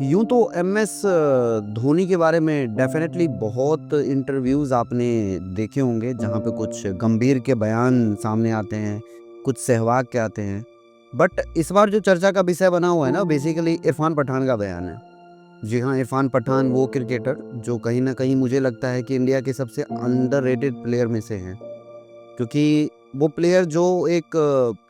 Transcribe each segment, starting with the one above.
यूँ तो एमएस धोनी के बारे में डेफ़िनेटली बहुत इंटरव्यूज़ आपने देखे होंगे, जहाँ पे कुछ गंभीर के बयान सामने आते हैं, कुछ सहवाग के आते हैं। बट इस बार जो चर्चा का विषय बना हुआ है ना, बेसिकली इरफ़ान पठान का बयान है। जी हाँ, इरफ़ान पठान वो क्रिकेटर जो कहीं न कहीं मुझे लगता है कि इंडिया के सबसे अंडररेटेड प्लेयर में से हैं। क्योंकि वो प्लेयर जो एक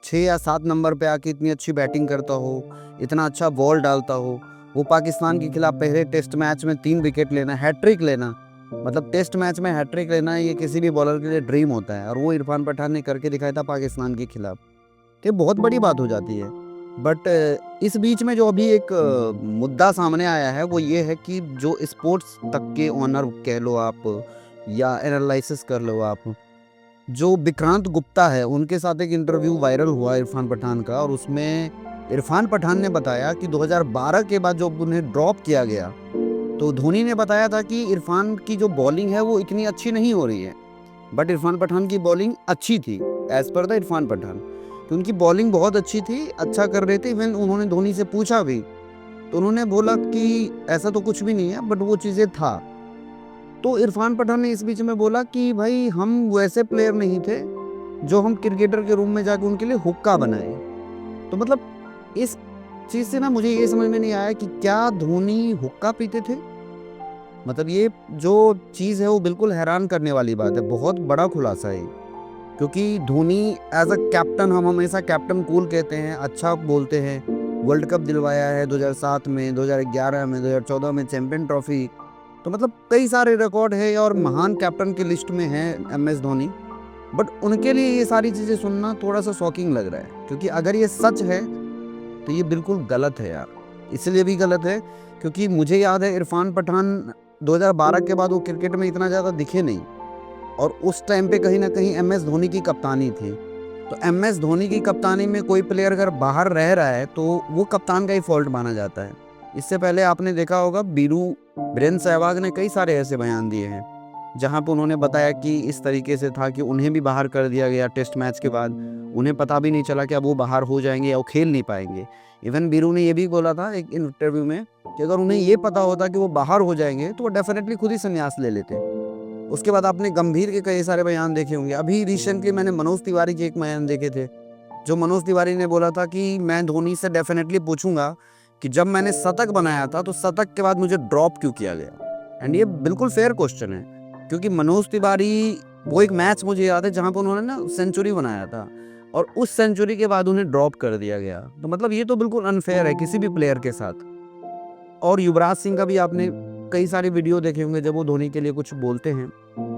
6 या 7 नंबर पे आके इतनी अच्छी बैटिंग करता हो, इतना अच्छा बॉल डालता हो, वो पाकिस्तान के खिलाफ पहले टेस्ट मैच में 3 विकेट लेना, हैट्रिक लेना, मतलब टेस्ट मैच में हैट्रिक लेना ये किसी भी बॉलर के लिए ड्रीम होता है और वो इरफ़ान पठान ने करके दिखाया था पाकिस्तान के खिलाफ। तो ये बहुत बड़ी बात हो जाती है। बट इस बीच में जो अभी एक मुद्दा सामने आया है वो ये है कि जो स्पोर्ट्स तक के ओनर कह लो आप या एनालिसिस कर लो आप, जो विक्रांत गुप्ता है, उनके साथ एक इंटरव्यू वायरल हुआ इरफ़ान पठान का और उसमें इरफ़ान पठान ने बताया कि 2012 के बाद जब उन्हें ड्रॉप किया गया, तो धोनी ने बताया था कि इरफ़ान की जो बॉलिंग है वो इतनी अच्छी नहीं हो रही है। बट इरफ़ान पठान की बॉलिंग अच्छी थी, as per the Irfan Pathan. कि उनकी बॉलिंग बहुत अच्छी थी, अच्छा कर रहे थे। इवन उन्होंने धोनी से पूछा भी, तो उन्होंने बोला कि ऐसा तो कुछ भी नहीं है बट वो चीज़ें था। तो इरफ़ान पठान ने इस बीच में बोला कि भाई हम वैसे प्लेयर नहीं थे, जो हम क्रिकेटर के रूम में जाके उनके लिए हुक्का बनाएँ। तो मतलब इस चीज़ से ना मुझे ये समझ में नहीं आया कि क्या धोनी हुक्का पीते थे? मतलब ये जो चीज़ है वो बिल्कुल हैरान करने वाली बात है, बहुत बड़ा खुलासा है ये। क्योंकि धोनी एज़ अ कैप्टन हम हमेशा कैप्टन कूल कहते हैं, अच्छा बोलते हैं, वर्ल्ड कप दिलवाया है 2007 में, 2011 में, 2014 में चैंपियन ट्रॉफ़ी। तो मतलब कई सारे रिकॉर्ड है और महान कैप्टन की लिस्ट में है एमएस धोनी। बट उनके लिए ये सारी चीज़ें सुनना थोड़ा-सा शॉकिंग लग रहा है, क्योंकि अगर ये सच है, तो ये बिल्कुल गलत है यार। इसलिए भी गलत है क्योंकि मुझे याद है इरफ़ान पठान 2012 के बाद वो क्रिकेट में इतना ज़्यादा दिखे नहीं और उस टाइम पे कहीं न कहीं एमएस धोनी की कप्तानी थी। तो एमएस धोनी की कप्तानी में कोई प्लेयर अगर बाहर रह रहा है, तो वो कप्तान का ही फ़ॉल्ट माना जाता है। इससे पहले आपने देखा होगा वीरेंद्र सहवाग ने कई सारे ऐसे बयान दिए हैं, जहाँ पे उन्होंने बताया कि इस तरीके से था कि उन्हें भी बाहर कर दिया गया टेस्ट मैच के बाद। उन्हें पता भी नहीं चला कि अब वो बाहर हो जाएँगे या वो खेल नहीं पाएँगे। इवन वीरू ने ये भी बोला था एक इंटरव्यू में कि अगर उन्हें ये पता होता कि वो बाहर हो जाएँगे, तो वो डेफ़िनेटली खुद ही संन्यास ले लेते। उसके बाद आपने गंभीर के कई सारे बयान देखे होंगे। अभी रिसेंटली मैंने मनोज तिवारी के एक बयान देखे थे, जो मनोज तिवारी ने बोला था कि मैं धोनी से डेफ़िनेटली पूछूँगा कि जब मैंने शतक बनाया था, तो शतक के बाद मुझे ड्रॉप क्यों किया गया? एंड ये बिल्कुल फ़ेयर क्वेश्चन है, क्योंकि मनोज तिवारी वो एक मैच मुझे याद है जहाँ पे उन्होंने ना सेंचुरी बनाया था और उस सेंचुरी के बाद उन्हें ड्रॉप कर दिया गया। तो मतलब ये तो बिल्कुल अनफ़ेयर है किसी भी प्लेयर के साथ। और युवराज सिंह का भी आपने कई सारे वीडियो देखे होंगे जब वो धोनी के लिए कुछ बोलते हैं।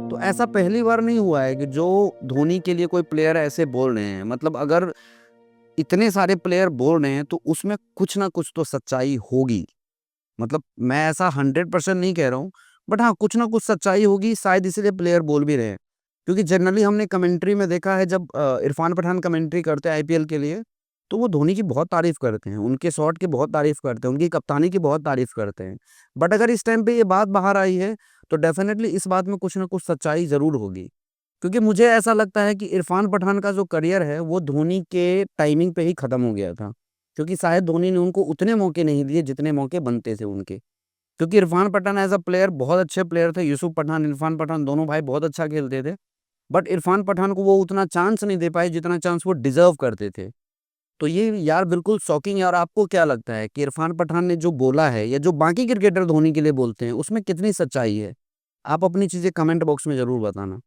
तो ऐसा पहली बार नहीं हुआ है कि जो धोनी के लिए कोई प्लेयर ऐसे बोल रहे हैं। मतलब अगर इतने सारे प्लेयर बोल रहे हैं तो उसमें कुछ ना कुछ तो सच्चाई होगी। मतलब मैं ऐसा 100% नहीं कह रहा हूँ, बट हाँ, कुछ ना कुछ सच्चाई होगी, शायद इसीलिए प्लेयर बोल भी रहे हैं। क्योंकि जनरली हमने कमेंट्री में देखा है जब इरफ़ान पठान कमेंट्री करते हैं आईपीएल के लिए, तो वो धोनी की बहुत तारीफ़ करते हैं, उनके शॉट की बहुत तारीफ़ करते हैं, उनकी कप्तानी की बहुत तारीफ़ करते हैं। बट अगर इस टाइम पे ये बात बाहर आई है, तो डेफ़िनेटली इस बात में कुछ ना कुछ सच्चाई ज़रूर होगी। क्योंकि मुझे ऐसा लगता है कि इरफ़ान पठान का जो करियर है, वो धोनी के टाइमिंग पे ही खत्म हो गया था। क्योंकि शायद धोनी ने उनको उतने मौके नहीं दिए, जितने मौके बनते थे उनके। क्योंकि Irfan Pathan as a player बहुत अच्छे प्लेयर थे, यूसुफ पठान, इरफ़ान पठान दोनों भाई बहुत अच्छा खेलते थे। बट इरफ़ान पठान को वो उतना चांस नहीं दे पाए जितना चांस वो डिज़र्व करते थे। तो ये यार बिल्कुल शॉकिंग है और आपको क्या लगता है कि इरफ़ान पठान ने जो बोला है या जो बाकी क्रिकेटर धोनी के लिए बोलते हैं, उसमें कितनी सच्चाई है? आप अपनी चीज़ें कमेंट बॉक्स में ज़रूर बताना।